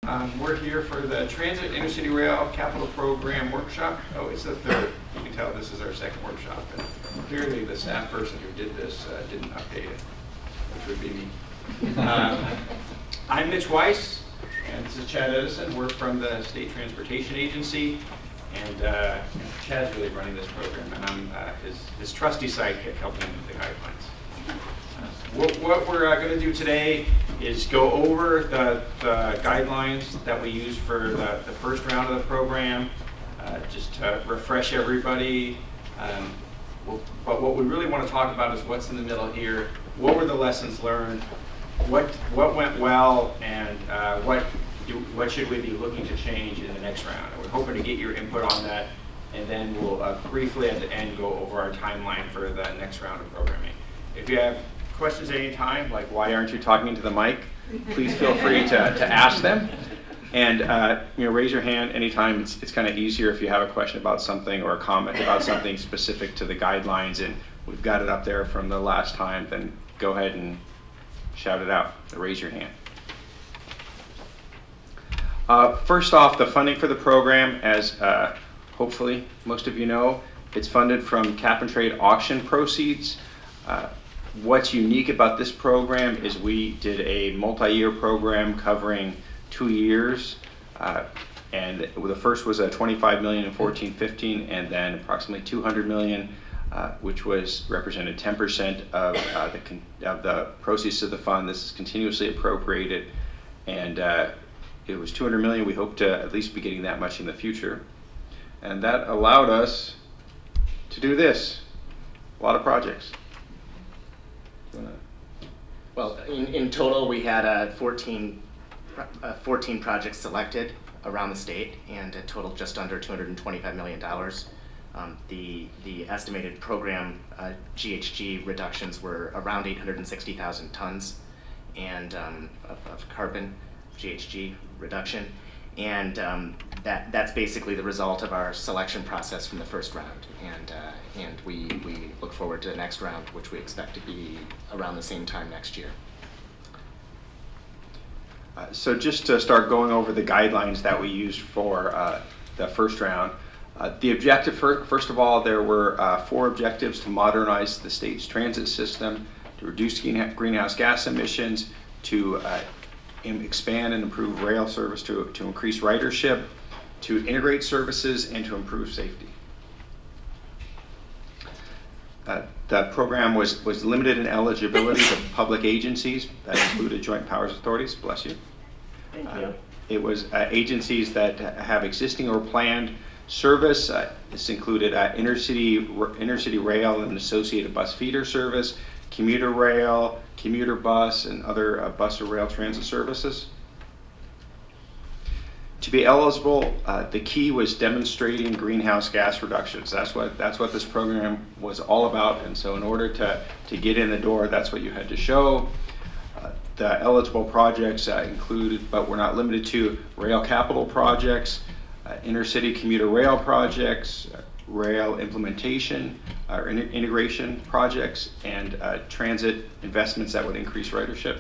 We're here for the Transit Intercity Rail Capital Program Workshop. Oh, it's the third. You can tell this is our second workshop. And clearly the staff person who did this didn't update it, which would be me. I'm Mitch Weiss, and this is Chad Edison. We're from the State Transportation Agency, and Chad's really running this program, and I'm his trusty sidekick helping him with the guidelines. What we're going to do today is go over the guidelines that we use for the first round of the program, just to refresh everybody. But what we really want to talk about is what's in the middle here. What were the lessons learned? What went well, and what should we be looking to change in the next round? And we're hoping to get your input on that, and then we'll briefly at the end go over our timeline for the next round of programming. If you have questions at any time, like why aren't you talking into the mic, please feel free to ask them. And raise your hand anytime. It's kind of easier if you have a question about something or a comment about something specific to the guidelines, and we've got it up there from the last time, then go ahead and shout it out, raise your hand. First off, the funding for the program, as hopefully most of you know, it's funded from cap and trade auction proceeds. What's unique about this program is we did a multi-year program covering 2 years, and the first was a $25 million in 14-15, and then approximately $200 million, which represented 10% of the proceeds of the fund. This is continuously appropriated, and it was $200 million. We hope to at least be getting that much in the future, and that allowed us to do this. A lot of projects. Well, in total, we had 14 projects selected around the state, and a total just under $225 million. The estimated program GHG reductions were around 860,000 tons and of carbon GHG reduction, and that's basically the result of our selection process from the first round, and we look forward to the next round, which we expect to be around the same time next year. So just to start going over the guidelines that we used for the first round, the objective, first of all, there were 4 objectives: to modernize the state's transit system, to reduce greenhouse gas emissions, to expand and improve rail service to increase ridership, to integrate services, and to improve safety. The program was limited in eligibility to public agencies. That included joint powers authorities. Bless you. Thank you. It was agencies that have existing or planned service. This included intercity rail and associated bus feeder service, commuter rail, commuter bus, and other bus or rail transit services. To be eligible, the key was demonstrating greenhouse gas reductions. That's what this program was all about, and so in order to get in the door, that's what you had to show. The eligible projects included, but were not limited to, rail capital projects, intercity commuter rail projects, rail implementation or integration projects, and transit investments that would increase ridership.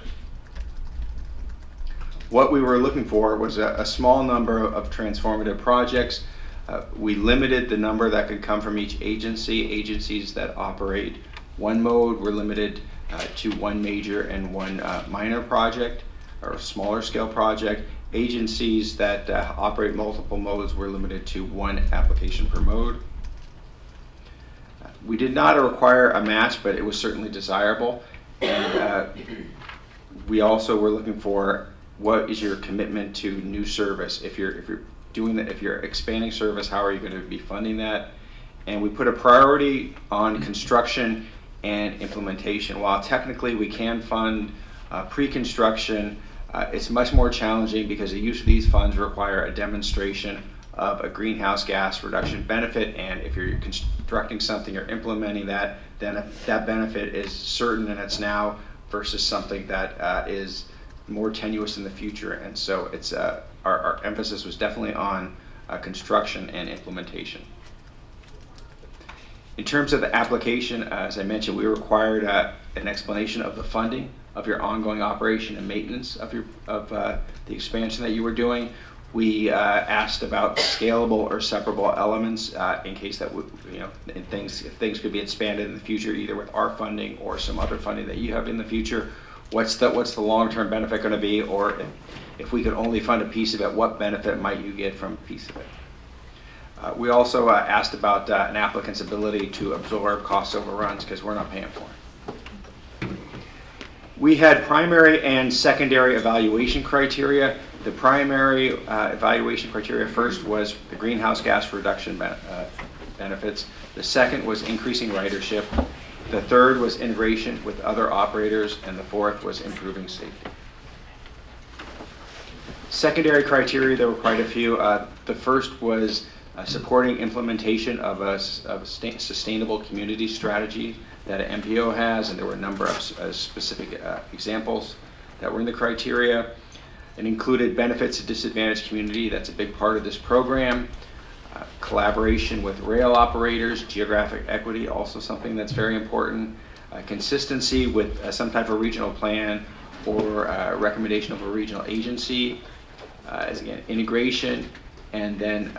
What we were looking for was a small number of transformative projects. We limited the number that could come from each agency. Agencies that operate one mode were limited to one major and one minor project or smaller scale project. Agencies that operate multiple modes were limited to one application per mode. We did not require a match, but it was certainly desirable. And we also were looking for, what is your commitment to new service? If you're doing that, if you're expanding service, how are you going to be funding that? And we put a priority on construction and implementation. While technically we can fund pre-construction, it's much more challenging because the use of these funds require a demonstration of a greenhouse gas reduction benefit, and if you're constructing something or implementing that, then that benefit is certain and it's now versus something that is more tenuous in the future. And so it's our emphasis was definitely on construction and implementation. In terms of the application, as I mentioned, we required an explanation of the funding of your ongoing operation and maintenance of the expansion that you were doing. We asked about scalable or separable elements in case that if things could be expanded in the future, either with our funding or some other funding that you have in the future. What's the long-term benefit going to be, or if we could only fund a piece of it, what benefit might you get from a piece of it? We also asked about an applicant's ability to absorb cost overruns because we're not paying for it. We had primary and secondary evaluation criteria. The primary evaluation criteria first was the greenhouse gas reduction benefits. The second was increasing ridership. The third was integration with other operators, and the fourth was improving safety. Secondary criteria, there were quite a few. The first was supporting implementation of a sustainable community strategy that an MPO has, and there were a number of specific examples that were in the criteria. It included benefits to disadvantaged community. That's a big part of this program. Collaboration with rail operators, geographic equity, also something that's very important. Consistency with some type of regional plan or recommendation of a regional agency. As again, integration, and then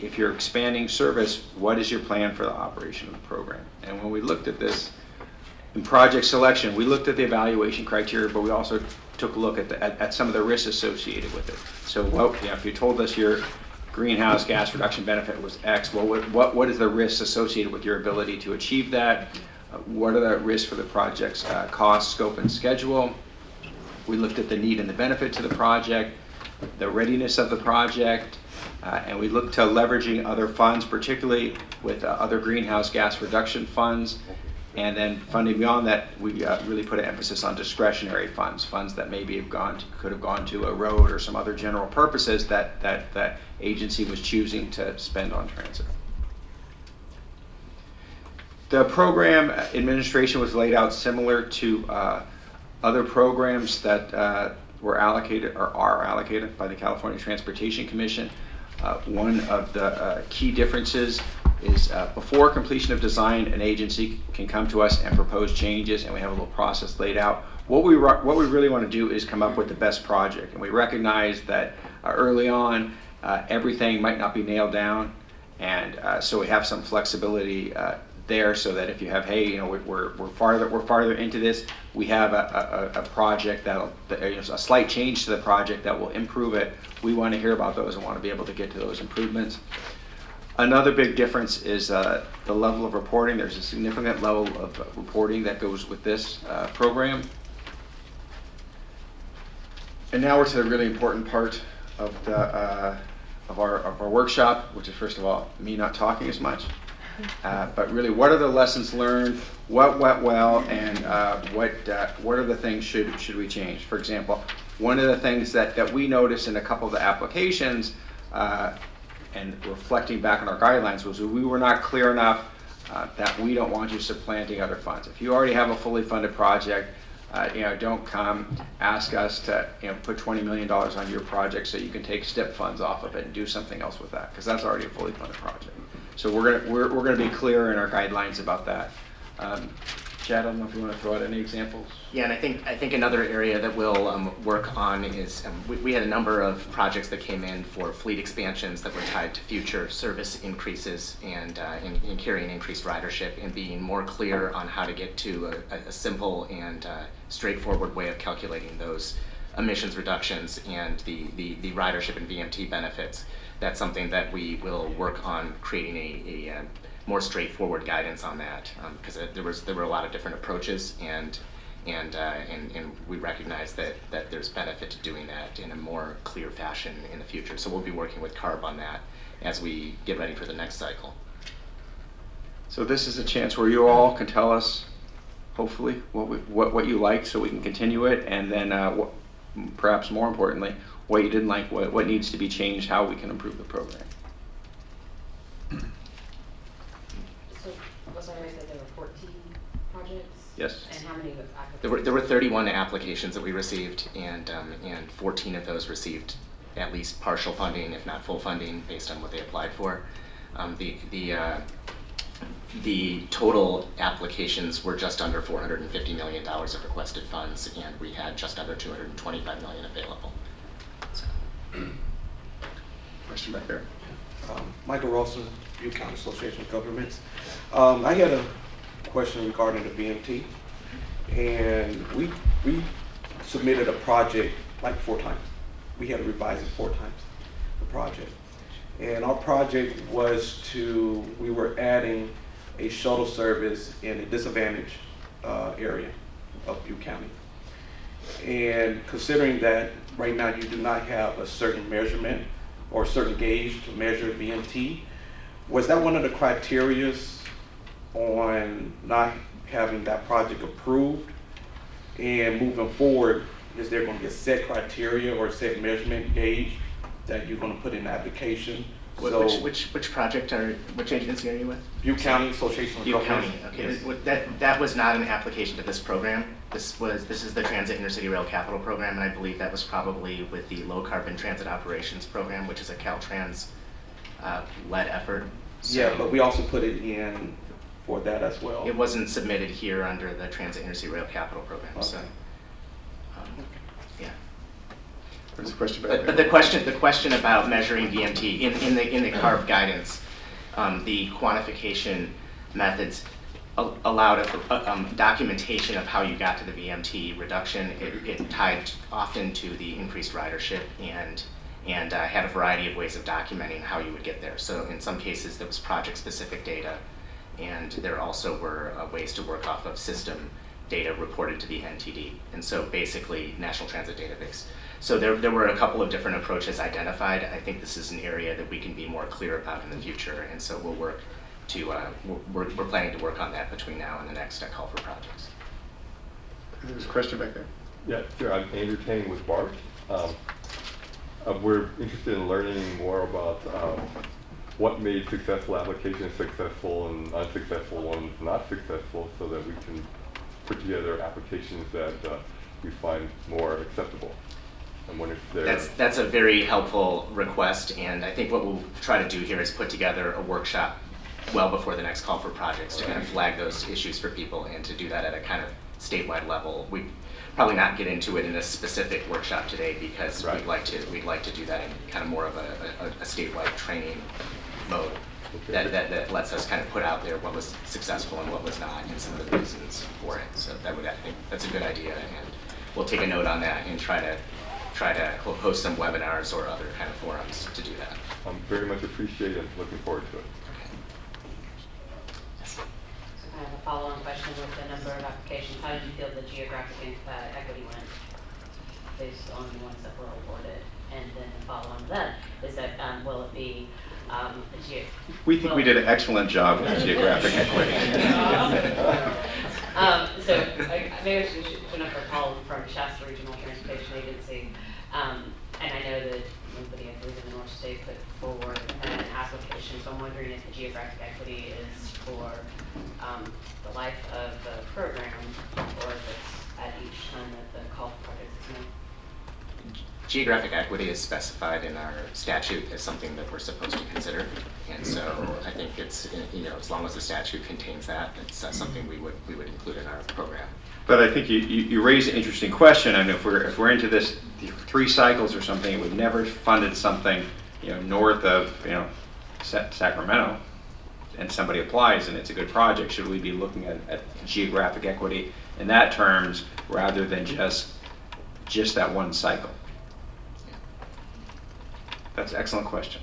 if you're expanding service, what is your plan for the operation of the program? And when we looked at this in project selection, we looked at the evaluation criteria, but we also took a look at some of the risks associated with it. So if you told us your greenhouse gas reduction benefit was X, well, what is the risks associated with your ability to achieve that? What are the risks for the project's cost, scope, and schedule? We looked at the need and the benefit to the project, the readiness of the project, and we looked to leveraging other funds, particularly with other greenhouse gas reduction funds. And then funding beyond that, we really put an emphasis on discretionary funds that maybe could have gone to a road or some other general purposes that agency was choosing to spend on transit. The program administration was laid out similar to other programs that were allocated or are allocated by the California Transportation Commission. One of the key differences is before completion of design, an agency can come to us and propose changes, and we have a little process laid out. What we really want to do is come up with the best project, and we recognize that early on everything might not be nailed down, and so we have some flexibility there, so that if you have, hey, we're farther into this, we have a project a slight change to the project that will improve it. We want to hear about those and want to be able to get to those improvements. Another big difference is the level of reporting. There's a significant level of reporting that goes with this program. And now we're to the really important part of our workshop, which is, first of all, me not talking as much, but really, what are the lessons learned? What went well, and what are the things should we change? For example, one of the things that we noticed in a couple of the applications, and reflecting back on our guidelines, was we were not clear enough that we don't want you supplanting other funds. If you already have a fully funded project, don't come ask us to put $20 million on your project so you can take STIP funds off of it and do something else with that, because that's already a fully funded project. So we're gonna be clear in our guidelines about that. Chad, I don't know if you want to throw out any examples. Yeah, and I think another area that we'll work on is we had a number of projects that came in for fleet expansions that were tied to future service increases and in carrying increased ridership, and being more clear on how to get to a simple and straightforward way of calculating those emissions reductions and the ridership and VMT benefits. That's something that we will work on creating a more straightforward guidance on that, because there were a lot of different approaches, and we recognize that there's benefit to doing that in a more clear fashion in the future. So we'll be working with CARB on that as we get ready for the next cycle. So this is a chance where you all can tell us, hopefully, what you liked, so we can continue it, and then perhaps more importantly, what you didn't like, what needs to be changed, how we can improve the program. So, was I right that there were 14 projects? Yes. And how many applications? There were 31 applications that we received, and 14 of those received at least partial funding, if not full funding, based on what they applied for. the total applications were just under $450 million of requested funds, and we had just under $225 million available. So. Question back there. Michael Rawson, Butte County Association of Governments. I had a question regarding the BMT, and we submitted a project like 4 times. We had to revise it 4 times, the project. And our project was we were adding a shuttle service in a disadvantaged area of Butte County. And considering that right now you do not have a certain measurement or a certain gauge to measure VMT, was that one of the criterias on not having that project approved? And moving forward, is there going to be a set criteria or a set measurement gauge that you're going to put in the application? Which project which agency are you with? Butte County Association of Butte Governments. County, okay. Yes. That was not an application to this program. This is the Transit Intercity Rail Capital Program, and I believe that was probably with the Low Carbon Transit Operations Program, which is a Caltrans led effort. So Yeah, but we also put it in for that as well. it wasn't submitted here under the Transit Intercity Rail Capital Program. Okay. So yeah. There's a question back But there. the question about measuring VMT in the CARB guidance, the quantification methods allowed documentation of how you got to the VMT reduction. It tied often to the increased ridership and had a variety of ways of documenting how you would get there. So in some cases there was project-specific data, and there also were ways to work off of system data reported to the NTD, and so basically National Transit Database. So there were a couple of different approaches identified. I think this is an area that we can be more clear about in the future, and so we'll work to, we're planning to work on that between now and the next call for projects. There's a question back there. Yeah, sure. I'm Andrew Tang with BART. We're interested in learning more about what made successful applications successful and unsuccessful ones not successful, so that we can put together applications that we find more acceptable. And when it's there. That's a very helpful request, and I think what we'll try to do here is put together a workshop well before the next call for projects to kind of flag those issues for people, and to do that at a kind of statewide level. We probably not get into it in a specific workshop today, because Right. we'd like to do that in kind of more of a statewide training mode. Okay. That lets us kind of put out there what was successful and what was not, and some of the reasons for it. So I think that's a good idea, and we'll take a note on that and try to host some webinars or other kind of forums to do that. Very much appreciate it. Looking forward to it. So I have a follow-on question with the number of applications. How did you feel the geographic equity went based on the ones that were awarded? And then the follow-on to that is that will it be We think we did an excellent job with geographic equity. So maybe I should put up a call from Shasta Regional Transportation Agency. And I know that nobody, I believe, in the North State put forward an application. So I'm wondering if the geographic equity is for the life of the program, or if it's at each time that the call for projects is made. Geographic equity is specified in our statute as something that we're supposed to consider, and so I think it's, as long as the statute contains that, it's something we would include in our program. But I think you raise an interesting question. I mean, if we're into this 3 cycles or something, we've never funded something, north of, Sacramento, and somebody applies and it's a good project, should we be looking at geographic equity in that terms rather than just that one cycle? That's an excellent question.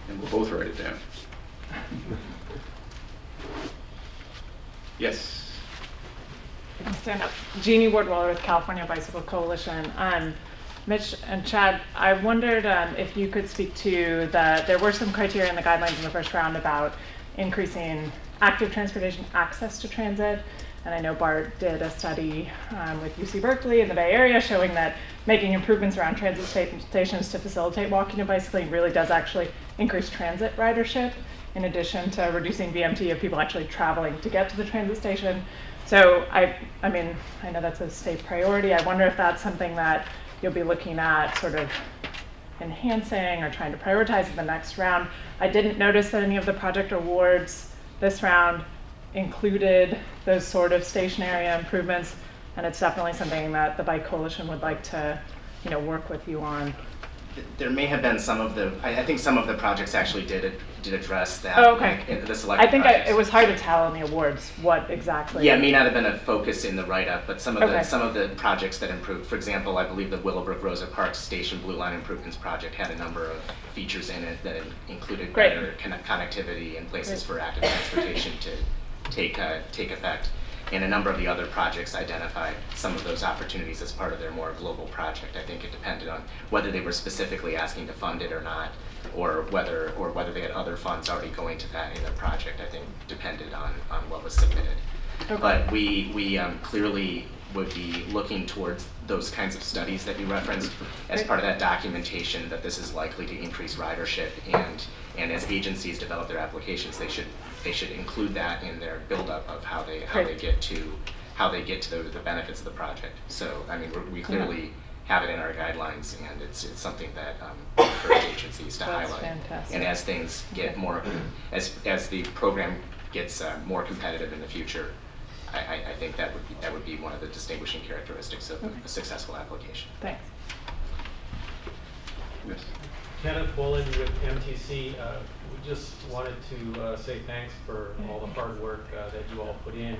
And we'll both write it down. Yes. I'll stand up. Jeannie Wardwaller with California Bicycle Coalition. Mitch and Chad, I wondered if you could speak to there were some criteria in the guidelines in the first round about increasing active transportation access to transit. And I know Bart did a study with UC Berkeley in the Bay Area showing that making improvements around transit stations to facilitate walking and bicycling really does actually increase transit ridership, in addition to reducing VMT of people actually traveling to get to the transit station. So I mean, I know that's a state priority. I wonder if that's something that you'll be looking at sort of enhancing or trying to prioritize in the next round. I didn't notice that any of the project awards this round included those sort of station area improvements, and it's definitely something that the Bike Coalition would like to, work with you on. There may have been some of the, I think some of the projects actually did address that. Oh, okay. In the selected I think projects. it was hard to tell in the awards what exactly. Yeah, it may not have been a focus in the write-up, but some of Okay. the projects that improved, for example, I believe the Willowbrook Rosa Parks Station Blue Line Improvements Project had a number of features in it that included Great. better connectivity and places Great. for active transportation to take effect. And a number of the other projects identified some of those opportunities as part of their more global project. I think it depended on whether they were specifically asking to fund it or not, or whether they had other funds already going to that in their project. I think depended on what was submitted. Okay. But we clearly would be looking towards those kinds of studies that you referenced as Great. part of that documentation that this is likely to increase ridership, and as agencies develop their applications, they should include that in their buildup of how they get to the benefits of the project. So I mean, we clearly have it in our guidelines, and it's something that we encourage agencies to That's highlight. fantastic. And as things get more, as the program gets more competitive in the future, I think that would be one of the distinguishing characteristics of a successful application. Thanks. Yes. Kenneth Bullen with MTC. We just wanted to say thanks for all the hard work that you all put in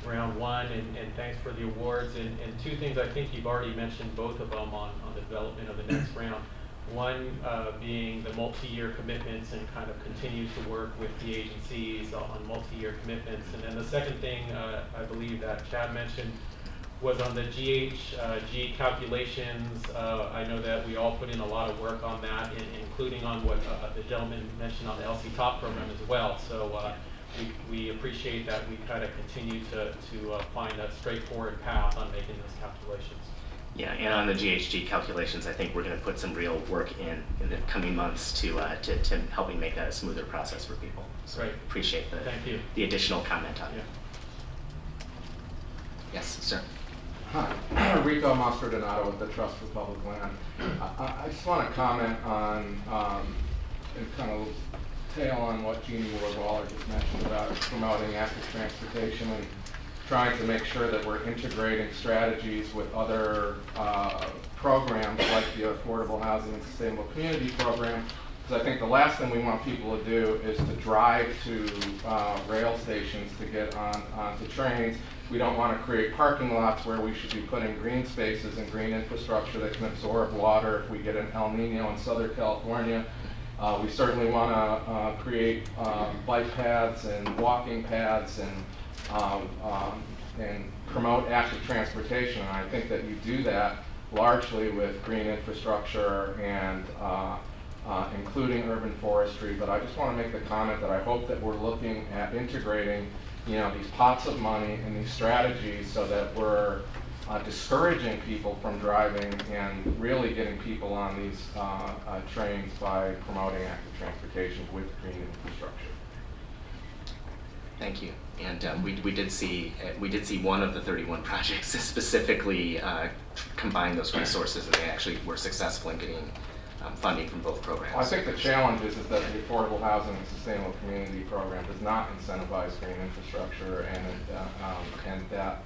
round one, and thanks for the awards. And two things, I think you've already mentioned both of them on the development of the next round. One being the multi-year commitments and kind of continue to work with the agencies on multi-year commitments. And then the second thing I believe that Chad mentioned was on the GHG calculations. I know that we all put in a lot of work on that, including on what the gentleman mentioned on the LC Top program as well. So we appreciate that we kind of continue to find a straightforward path on making those calculations. Yeah, and on the GHG calculations, I think we're going to put some real work in the coming months to helping make that a smoother process for people. So Great. Appreciate Thank you. the additional comment on it. Yeah. Yes, sir. Hi, Rico Mastrodonato with the Trust for Public Land. I just want to comment on and kind of tail on what Jeannie Ward-Waller just mentioned about promoting active transportation and trying to make sure that we're integrating strategies with other programs like the Affordable Housing and Sustainable Community Program. Because I think the last thing we want people to do is to drive to rail stations to get onto trains. We don't want to create parking lots where we should be putting green spaces and green infrastructure that can absorb water if we get an El Nino in Southern California. We certainly want to create bike paths and walking paths and promote active transportation. And I think that you do that largely with green infrastructure and including urban forestry. But I just want to make the comment that I hope that we're looking at integrating these pots of money and these strategies so that we're discouraging people from driving and really getting people on these trains by promoting active transportation with green infrastructure. Thank you. And we did see one of the 31 projects specifically combine those resources, and they actually were successful in getting funding from both programs. Well, I think the challenge is that the Affordable Housing and Sustainable Community Program does not incentivize green infrastructure, and that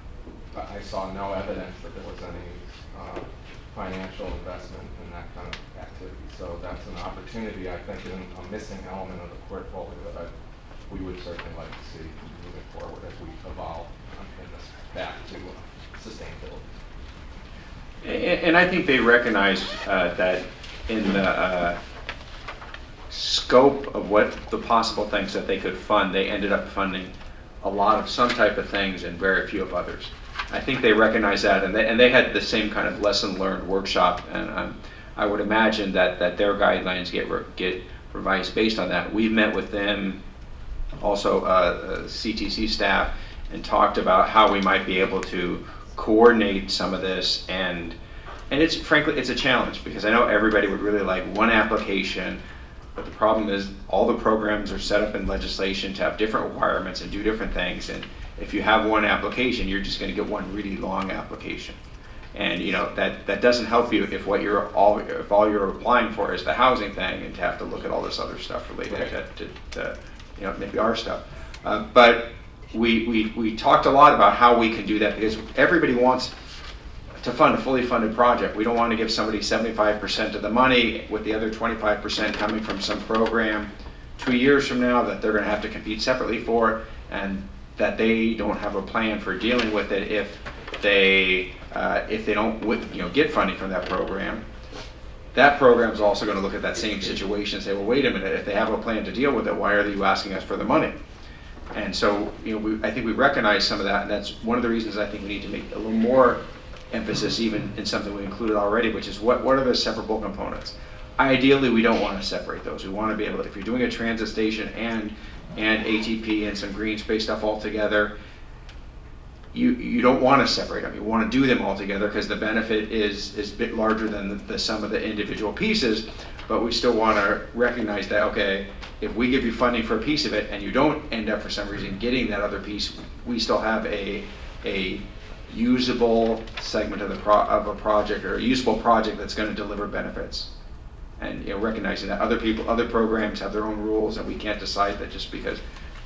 I saw no evidence that there was any financial investment in that kind of activity. So that's an opportunity, I think, and a missing element of the portfolio that we would certainly like to see moving forward as we evolve in this back to sustainability. And I think they recognize that in the scope of what the possible things that they could fund, they ended up funding a lot of some type of things and very few of others. I think they recognize that, and they had the same kind of lesson learned workshop, and I would imagine that their guidelines get revised based on that. We've met with them, also CTC staff, and talked about how we might be able to coordinate some of this, and it's frankly it's a challenge because I know everybody would really like one application, but the problem is all the programs are set up in legislation to have different requirements and do different things, and if you have one application, you're just going to get one really long application. And that doesn't help you if if all you're applying for is the housing thing, and to have to look at all this other stuff related to maybe our stuff. But we talked a lot about how we can do that, because everybody wants to fund a fully funded project. We don't want to give somebody 75% of the money with the other 25% coming from some program 2 years from now that they're going to have to compete separately for, and that they don't have a plan for dealing with it if they don't get funding from that program. That program's also going to look at that same situation and say, well, wait a minute, if they have a plan to deal with it, why are you asking us for the money? And so, I think we recognize some of that, and that's one of the reasons I think we need to make a little more emphasis even in something we included already, which is what are the separable components. Ideally, we don't want to separate those. We want to be able to, if you're doing a transit station and ATP and some green space stuff all together, you don't want to separate them. You want to do them all together because the benefit is a bit larger than the sum of the individual pieces, but we still want to recognize that, okay, if we give you funding for a piece of it and you don't end up for some reason getting that other piece, we still have a usable segment of a project, or a usable project that's going to deliver benefits. And recognizing that other programs have their own rules, and we can't decide that just because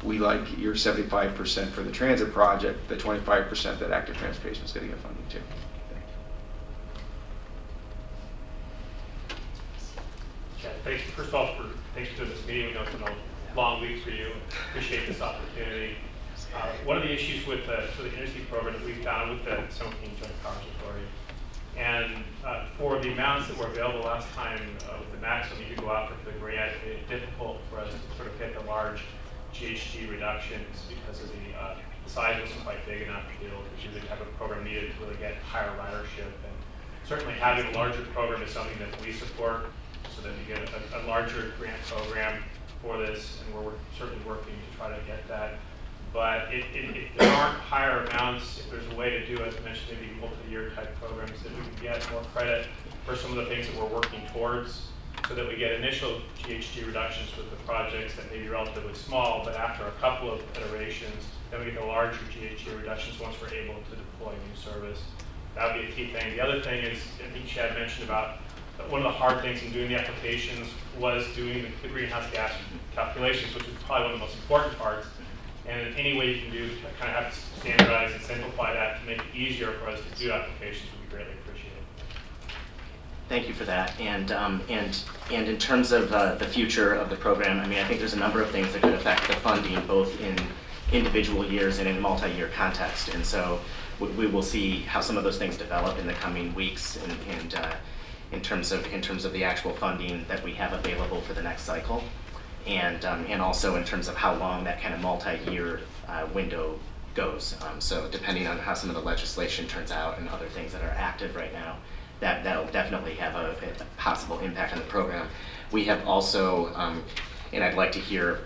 we like your 75% for the transit project, the 25% that active transportation is going to get funding too. Thanks, first of all, thanks for doing this meeting. We know it's been a long week for you. Appreciate this opportunity. One of the issues with the industry program that we found with the San Joaquin Joint Powers Authority, and for the amounts that were available last time with the maximum you could go out for the grant, it's difficult for us to sort of hit the large GHG reductions because of the size wasn't quite big enough to be able to do the type of program needed to really get higher ridership. And certainly having a larger program is something that we support, so that you get a larger grant program for this, and we're certainly working to try to get that. But if there aren't higher amounts, if there's a way to do, as I mentioned, maybe multi-year type programs, that we can get more credit for some of the things that we're working towards, so that we get initial GHG reductions with the projects that may be relatively small, but after a couple of iterations, then we get the larger GHG reductions once we're able to deploy new service. That would be a key thing. The other thing is, I think Chad mentioned about one of the hard things in doing the applications was doing the greenhouse gas calculations, which is probably one of the most important parts. And any way you can do to kind of have to standardize and simplify that to make it easier for us to do applications would be greatly appreciated. Thank you for that. And in terms of the future of the program, I mean, I think there's a number of things that could affect the funding, both in individual years and in a multi-year context. And so we will see how some of those things develop in the coming weeks, and in terms of the actual funding that we have available for the next cycle. And also in terms of how long that kind of multi-year window goes. So depending on how some of the legislation turns out and other things that are active right now, that'll definitely have a possible impact on the program. We have also, and I'd like to hear,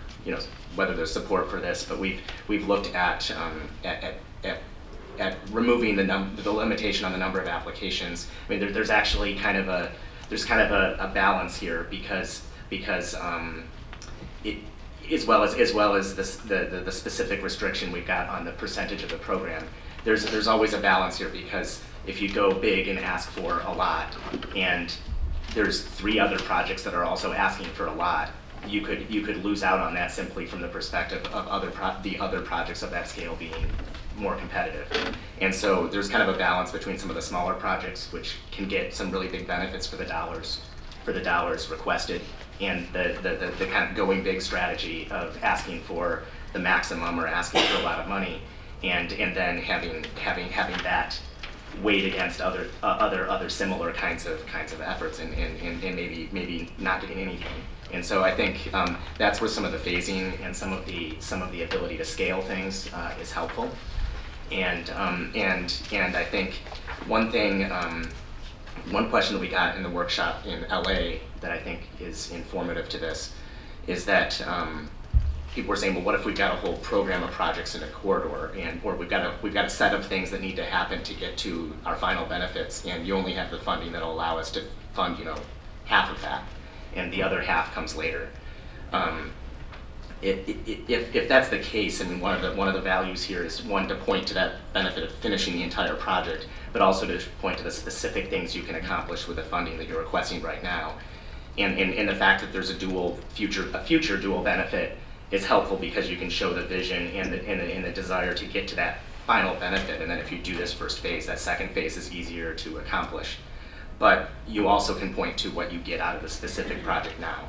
whether there's support for this, but we've looked at removing the limitation on the number of applications. I mean, there's actually kind of a balance here because as well as the specific restriction we've got on the percentage of the program, there's always a balance here, because if you go big and ask for a lot, and there's 3 other projects that are also asking for a lot, you could lose out on that simply from the perspective of the other projects of that scale being more competitive. And so there's kind of a balance between some of the smaller projects, which can get some really big benefits for the dollars requested, and the kind of going big strategy of asking for the maximum or asking for a lot of money, and then having that weighed against other similar kinds of efforts, and maybe not getting anything. And so I think that's where some of the phasing and some of the ability to scale things is helpful. And I think one thing. One question that we got in the workshop in LA that I think is informative to this is that people were saying, well, what if we've got a whole program of projects in a corridor, or we've got a set of things that need to happen to get to our final benefits, and you only have the funding that'll allow us to fund half of that, and the other half comes later. if that's the case, I mean, one of the values here is one, to point to that benefit of finishing the entire project, but also to point to the specific things you can accomplish with the funding that you're requesting right now. And the fact that there's a future dual benefit is helpful because you can show the vision and the desire to get to that final benefit. And then if you do this first phase, that second phase is easier to accomplish. But you also can point to what you get out of the specific project now.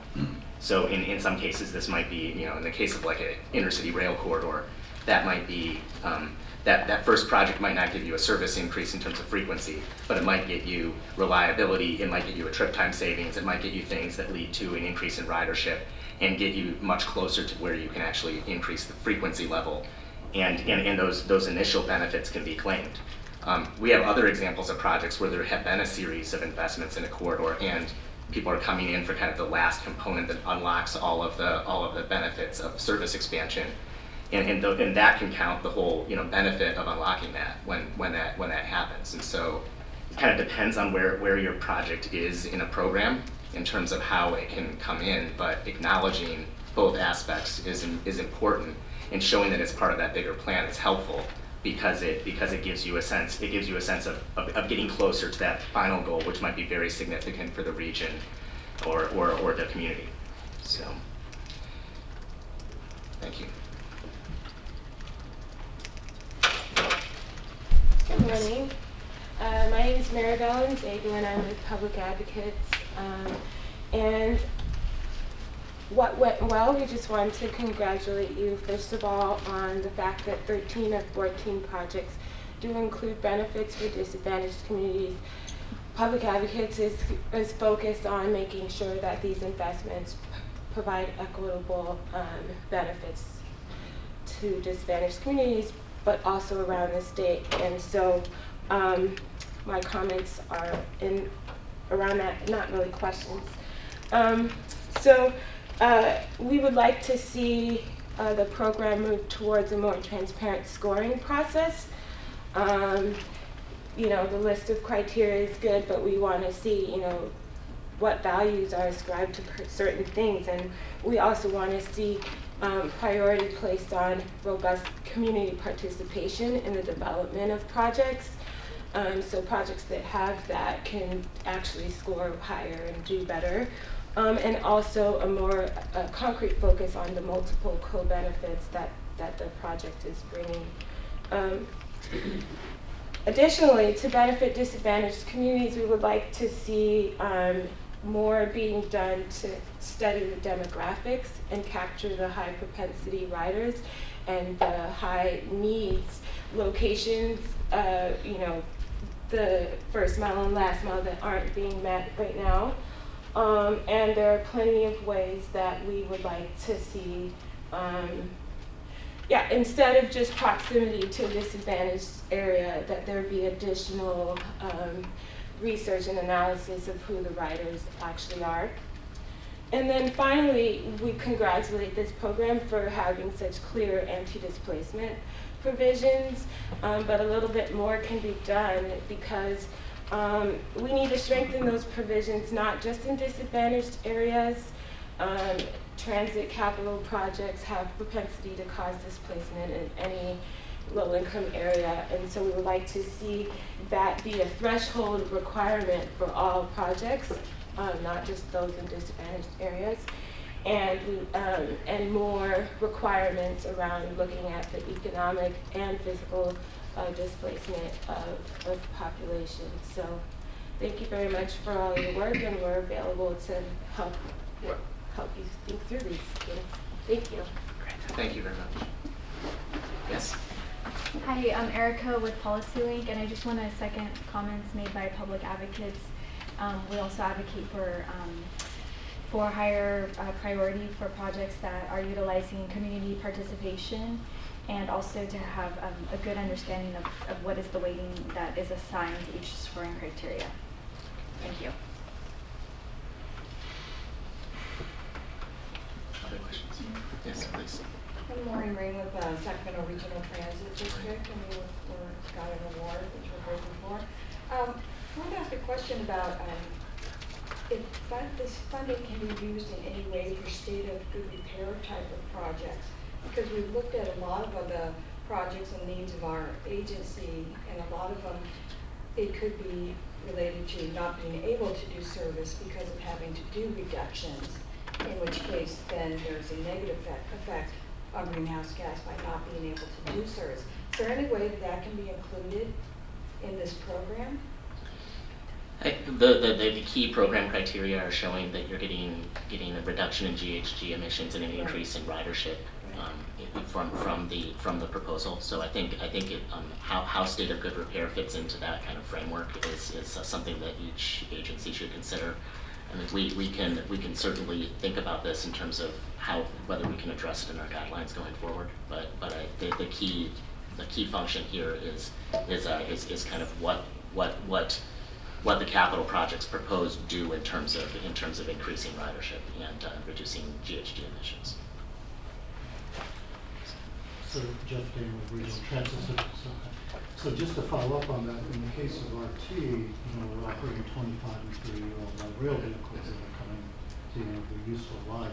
So in some cases, this might be, in the case of like an intercity rail corridor, that might be, that first project might not give you a service increase in terms of frequency, but it might get you reliability, it might get you a trip time savings, it might get you things that lead to an increase in ridership and get you much closer to where you can actually increase the frequency level. And those initial benefits can be claimed. We have other examples of projects where there have been a series of investments in a corridor and people are coming in for kind of the last component that unlocks all of the benefits of service expansion. And that can count the whole benefit of unlocking that when that happens. And so it kind of depends on where your project is in a program in terms of how it can come in, but acknowledging both aspects is important, and showing that it's part of that bigger plan is helpful because it gives you a sense of getting closer to that final goal, which might be very significant for the region or the community. So thank you. Good morning. My name is Maribel Nzego, and I'm with Public Advocates. And what went well, we just wanted to congratulate you, first of all, on the fact that 13 of 14 projects do include benefits for disadvantaged communities. Public Advocates is focused on making sure that these investments provide equitable benefits to disadvantaged communities, but also around the state. And so my comments are around that, not really questions. We would like to see the program move towards a more transparent scoring process. The list of criteria is good, but we want to see, what values are ascribed to certain things. And we also want to see priority placed on robust community participation in the development of projects. So projects that have that can actually score higher and do better. And also a more concrete focus on the multiple co-benefits that the project is bringing. Additionally, to benefit disadvantaged communities, we would like to see more being done to study the demographics and capture the high propensity riders and the high needs locations, the first mile and last mile that aren't being met right now. And there are plenty of ways that we would like to see, instead of just proximity to a disadvantaged area, that there be additional research and analysis of who the riders actually are. And then finally, we congratulate this program for having such clear anti-displacement provisions, but a little bit more can be done because we need to strengthen those provisions, not just in disadvantaged areas. Transit capital projects have propensity to cause displacement in any low-income area, and so we would like to see that be a threshold requirement for all projects, not just those in disadvantaged areas, and more requirements around looking at the economic and physical displacement of populations. So thank you very much for all your work, and we're available to help you think through these things. Thank you. Great. Thank you very much. Yes? Hi, I'm Erica with Policy Link, and I just want to second comments made by Public Advocates. We also advocate for higher priority for projects that are utilizing community participation, and also to have a good understanding of what is the weighting that is assigned to each scoring criteria. Thank you. Other questions? Yes, please. I'm Maureen Rain with Sacramento Regional Transit District, and we got an award, which we're grateful for. I wanted to ask a question about if this funding can be used in any way for state of good repair type of projects, because we've looked at a lot of the projects and needs of our agency, and a lot of them, it could be related to not being able to do service because of having to do reductions, in which case then there's a negative effect on greenhouse gas by not being able to do service. Is there any way that that can be included in this program? The key program criteria are showing that you're getting a reduction in GHG emissions and an increase in ridership from the proposal. So I think how state of good repair fits into that kind of framework is something that each agency should consider. I mean, we can certainly think about this in terms of whether we can address it in our guidelines going forward. But the key function here is kind of what the capital projects proposed do in terms of increasing ridership and reducing GHG emissions. So Jeff Dane with Regional Transit Systems. So just to follow up on that, in the case of RT, we're operating 25 and 30-year-old light rail vehicles that are coming to the end of their useful life.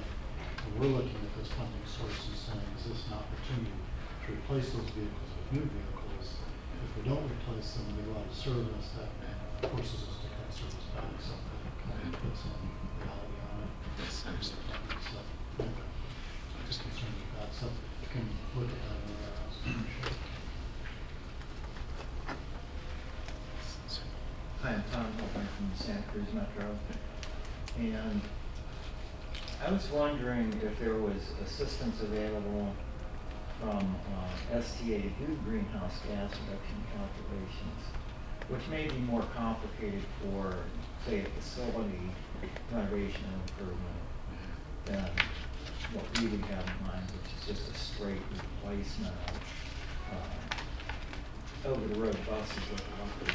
And we're looking at this funding source and saying, is this an opportunity to replace those vehicles with new vehicles? If we don't replace them and they go out of service, that forces us to cut service back. So kind of put some reality on it. Yes, I understand. So anyway, I'm just concerned with that. So you can look at that anywhere else. Hi, I'm Tom Holbein from the Santa Cruz Metro, and I was wondering if there was assistance available from STA to do greenhouse gas reduction calculations, which may be more complicated for, say, a facility renovation or improvement than what we would have in mind, which is just a straight replacement of over-the-road buses with roughly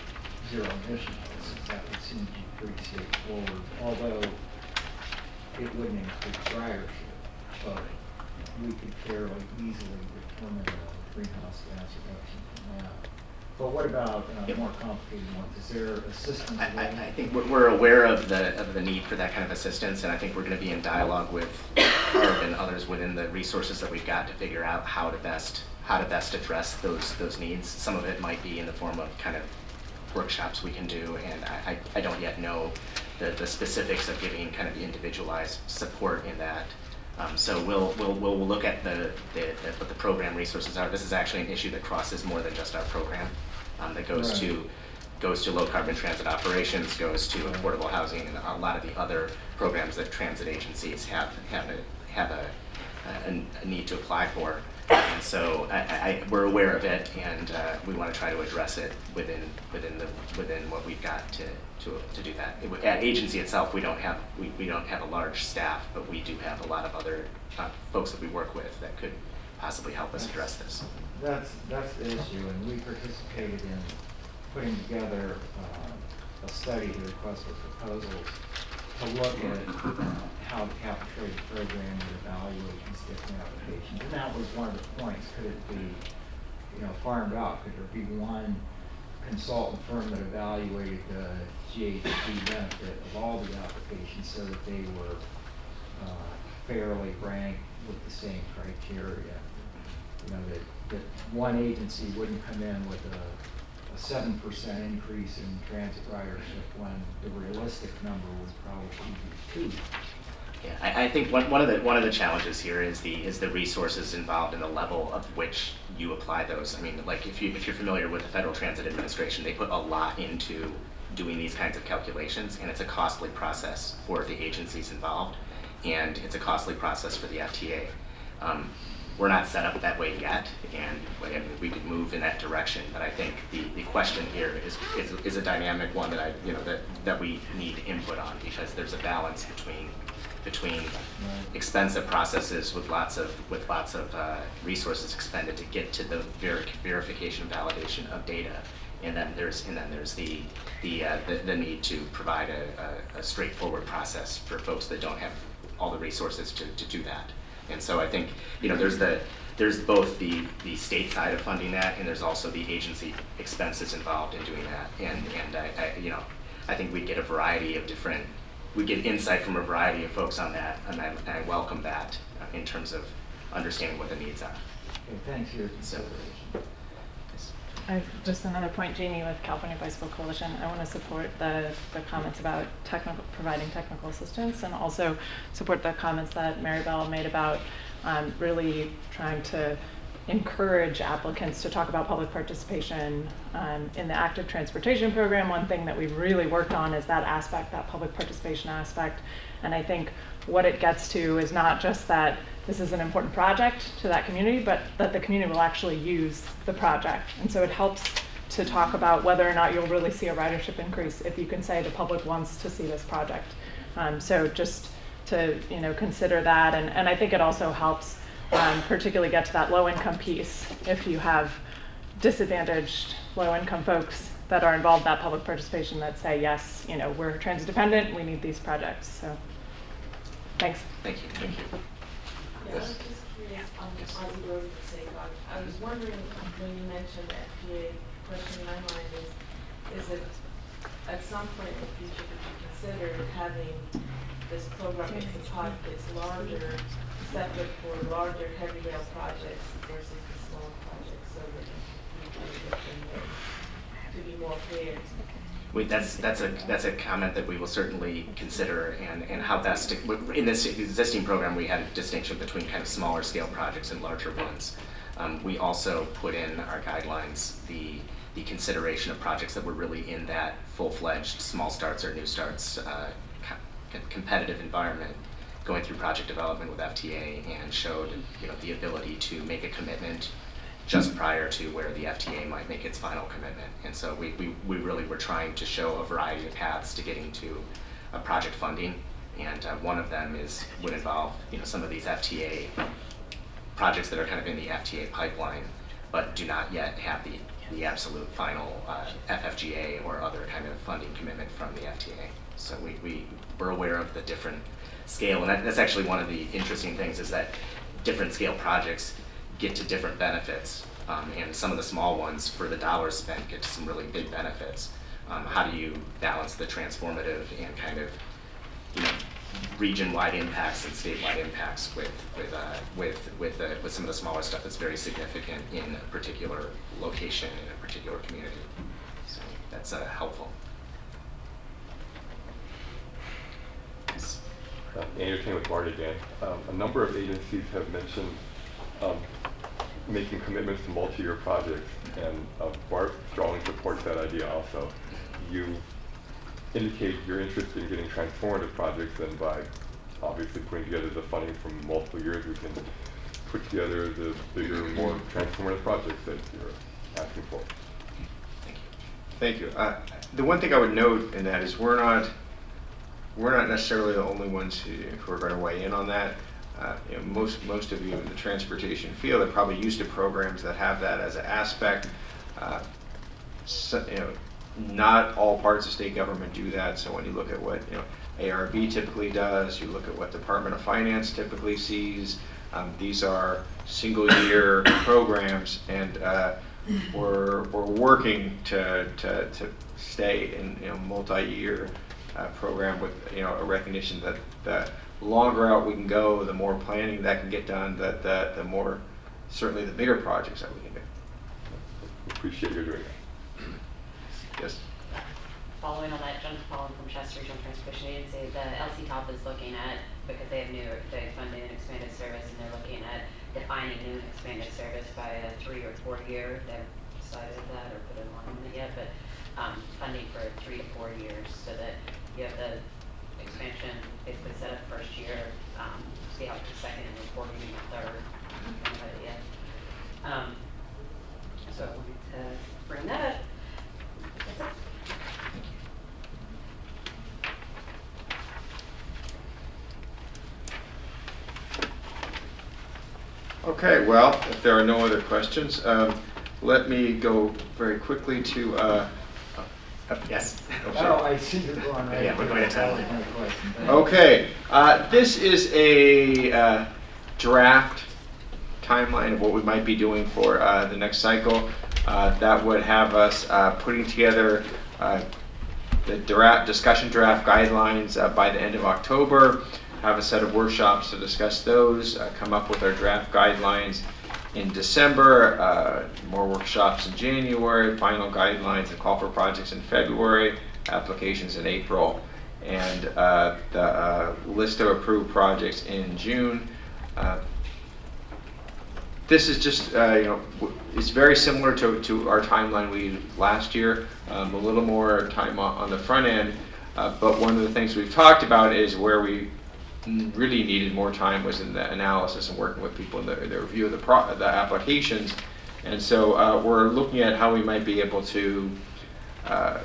zero emission buses. That would seem to be pretty straightforward, although it wouldn't increase ridership, but we could fairly easily determine a greenhouse gas reduction from that. But what about more complicated ones? Is there assistance available? I think we're aware of the need for that kind of assistance, and I think we're going to be in dialogue with Herb and others within the resources that we've got to figure out how to best address those needs. Some of it might be in the form of kind of workshops we can do, and I don't yet know the specifics of giving kind of individualized support in that. So we'll look at what the program resources are. This is actually an issue that crosses more than just our program. That goes to low carbon transit operations, goes to affordable housing, and a lot of the other programs that transit agencies have a need to apply for. And so we're aware of it, and we want to try to address it within what we've got to do that. At agency itself, we don't have a large staff, but we do have a lot of other folks that we work with that could possibly help us address this. That's the issue, and we participated in putting together a study to request for proposals to look at how the cap and trade program would evaluate these different applications. And that was one of the points. Could it be, farmed out? Could there be one consultant firm that evaluated the GHG benefit of all the applications so that they were fairly ranked with the same criteria? That one agency wouldn't come in with a 7% increase in transit ridership when the realistic number would probably be 2%. Yeah, I think one of the challenges here is the resources involved and the level of which you apply those. I mean, like if you're familiar with the Federal Transit Administration, they put a lot into doing these kinds of calculations, and it's a costly process for the agencies involved, and it's a costly process for the FTA. We're not set up that way yet, and we could move in that direction. But I think the question here is a dynamic one that that we need input on, because there's a balance between expensive processes with lots of resources expended to get to the verification and validation of data, and then there's the need to provide a straightforward process for folks that don't have all the resources to do that. And so I think there's both the state side of funding that, and there's also the agency expenses involved in doing that. And I think we get a variety of different we get insight from a variety of folks on that, and I welcome that in terms of understanding what the needs are. Okay, thanks for your consideration. Just another point, Jeannie, with California Bicycle Coalition, I want to support the comments about providing technical assistance, and also support the comments that Maribel made about really trying to encourage applicants to talk about public participation in the active transportation program. One thing that we've really worked on is that aspect, that public participation aspect. And I think what it gets to is not just that this is an important project to that community, but that the community will actually use the project. And so it helps to talk about whether or not you'll really see a ridership increase if you can say the public wants to see this project. So just to consider that, and I think it also helps particularly get to that low-income piece. If you have disadvantaged low-income folks that are involved in that public participation that say, yes, we're transit dependent, we need these projects. So, thanks. Thank you. Thank you. Yeah, I was just curious on the road for sake. I was wondering when you mentioned FDA, the question in my mind is it at some point in the future would you consider having this program if the pot gets larger, separate for larger heavy rail projects versus the small projects, so that to be more fair? That's a comment that we will certainly consider, and how best to, in this existing program we had a distinction between kind of smaller scale projects and larger ones. We also put in our guidelines the consideration of projects that were really in that full-fledged small starts or new starts competitive environment, going through project development with FTA, and showed the ability to make a commitment just prior to where the FTA might make its final commitment. And so we really were trying to show a variety of paths to getting to project funding, and one of them would involve some of these FTA projects that are kind of in the FTA pipeline, but do not yet have the absolute final FFGA or other kind of funding commitment from the FTA. So we're aware of the different scale, and that's actually one of the interesting things, is that different scale projects get to different benefits, and some of the small ones, for the dollars spent, get to some really big benefits. How do you balance the transformative and kind of region-wide impacts and state-wide impacts with some of the smaller stuff that's very significant in a particular location in a particular community? So that's helpful. Entertain with Bart again. A number of agencies have mentioned making commitments to multi-year projects, and Bart strongly supports that idea also. You indicate you're interested in getting transformative projects, and by obviously putting together the funding from multiple years, we can put together the bigger, more transformative projects that you're asking for. Thank you. The one thing I would note in that is we're not necessarily the only ones who are going to weigh in on that. Most of you in the transportation field are probably used to programs that have that as an aspect. Not all parts of state government do that. So when you look at what ARB typically does, you look at what Department of Finance typically sees. These are single-year programs, and we're working to stay in multi-year program with a recognition that the longer out we can go, the more planning that can get done, the more certainly the bigger projects that we can do. Appreciate you doing that. Yes. Following on that, Jennifer Collin from Chester Regional Transportation Agency, the LCTOP is looking at, because they have new funding and expanded service, and they're looking at defining new and expanded service by a 3 or 4 year. They haven't decided that or put a line on it yet, but funding for 3 to 4 years, so that you have the expansion basically set up first year, see how the second and reporting in the third, yet. So I wanted to bring that up. That's it. Okay, well, if there are no other questions, let me go very quickly to yes. Oh, I see you're going right. Yeah, we're going to tell. Okay, this is a draft timeline of what we might be doing for the next cycle. That would have us putting together the discussion draft guidelines by the end of October, have a set of workshops to discuss those, come up with our draft guidelines in December, more workshops in January, final guidelines and call for projects in February, applications in April, and the list of approved projects in June. This is just, it's very similar to our timeline we used last year, a little more time on the front end, but one of the things we've talked about is where we really needed more time was in the analysis and working with people in the review of the applications. And so we're looking at how we might be able to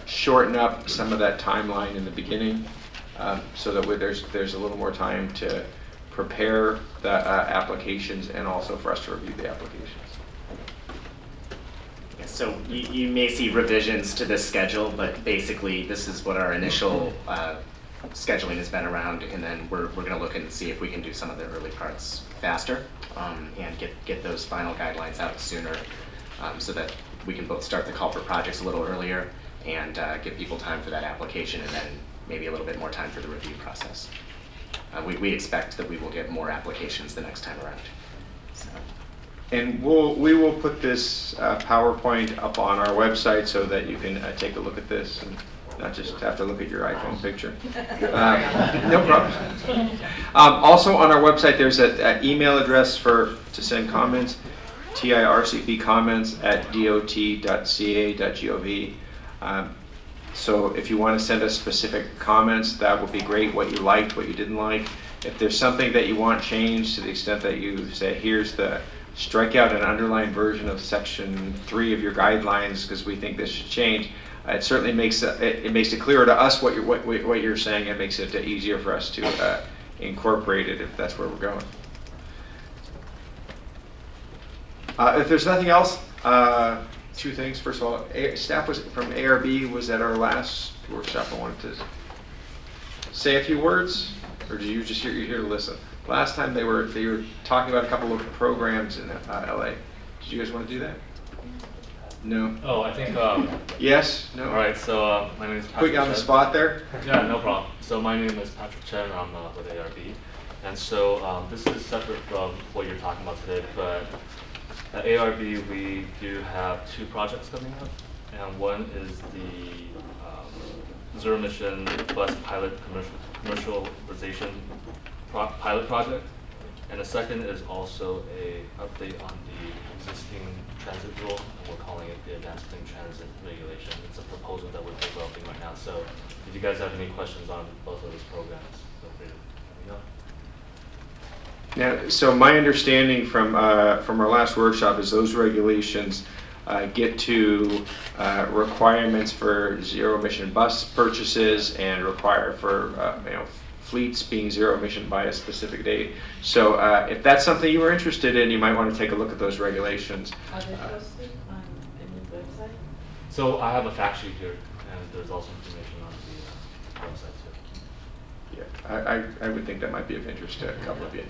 shorten up some of that timeline in the beginning, so that there's a little more time to prepare the applications and also for us to review the applications. Yeah, so you may see revisions to this schedule, but basically this is what our initial scheduling has been around, and then we're going to look and see if we can do some of the early parts faster, and get those final guidelines out sooner, so that we can both start the call for projects a little earlier and give people time for that application, and then maybe a little bit more time for the review process. We expect that we will get more applications the next time around. So. And we will put this PowerPoint up on our website so that you can take a look at this and not just have to look at your iPhone picture. No problem. Also on our website, there's an email address to send comments, tircpcomments@dot.ca.gov. So if you want to send us specific comments, that would be great, what you liked, what you didn't like. If there's something that you want changed, to the extent that you say, here's the strike out and underline version of section 3 of your guidelines because we think this should change, it certainly makes it clearer to us what you're saying, and makes it easier for us to incorporate it if that's where we're going. If there's nothing else, two things. First of all, staff from ARB was at our last workshop. I wanted to say a few words, or did you just you're here to listen? Last time they were talking about a couple of programs in LA. Did you guys want to do that? No. Oh, I think. Yes. No. All right. So my name is Patrick. Put you on the spot there. Yeah, no problem. So my name is Patrick Chen. I'm with ARB, and so this is separate from what you're talking about today, but at ARB, we do have 2 projects coming up, and one is the zero emission bus pilot commercialization pilot project, and the second is also a update on the existing transit rule, and we're calling it the Advanced Clean Transit Regulation. It's a proposal that we're developing right now. So if you guys have any questions on both of those programs, feel free to let me know. Now, so my understanding from our last workshop is those regulations get to requirements for zero emission bus purchases and require for fleets being zero emission by a specific date. So if that's something you were interested in, you might want to take a look at those regulations. Are they posted on any website? So I have a fact sheet here, and there's also information on the website too. Yeah, I would think that might be of interest to a couple of you.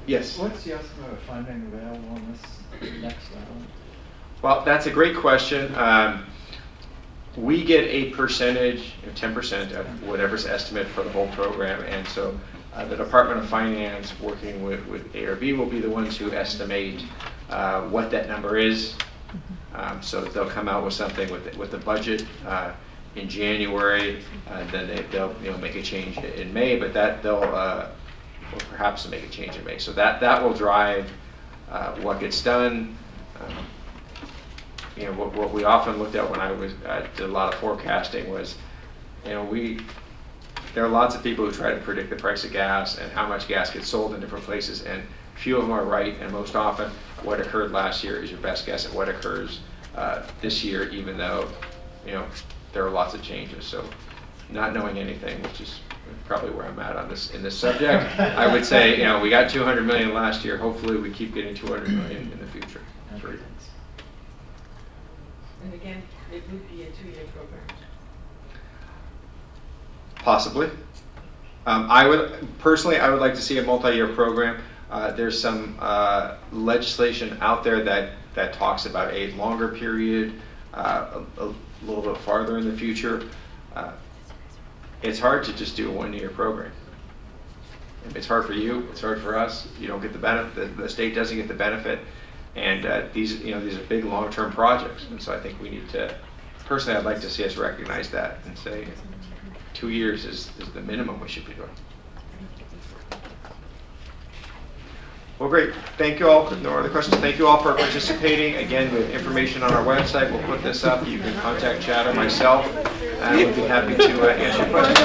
Yes? What's the estimate of funding available on this next round? Well, that's a great question. We get a percentage, 10% of whatever's estimate for the whole program, and so the Department of Finance, working with ARB, will be the ones who estimate what that number is. So they'll come out with something with the budget in January, and then they'll make a change in May, but that they'll perhaps make a change in May. So that will drive what gets done. What we often looked at when I did a lot of forecasting was, there are lots of people who try to predict the price of gas and how much gas gets sold in different places, and few of them are right, and most often what occurred last year is your best guess at what occurs this year, even though there are lots of changes. So not knowing anything, which is probably where I'm at on in this subject, I would say we got 200 million last year. Hopefully we keep getting 200 million in the future. Great. And again, it would be a 2-year program. Possibly. I would like to see a multi-year program. There's some legislation out there that talks about a longer period. a little bit farther in the future, it's hard to just do a one-year program. It's hard for you, it's hard for us. You don't get the benefit, the state doesn't get the benefit, and these are big long-term projects. And so I think we need to, personally, I'd like to see us recognize that and say 2 years is the minimum we should be doing. Well, great. Thank you all. No other questions. Thank you all for participating. Again, we have information on our website. We'll put this up. You can contact Chad or myself, and we'll be happy to answer questions.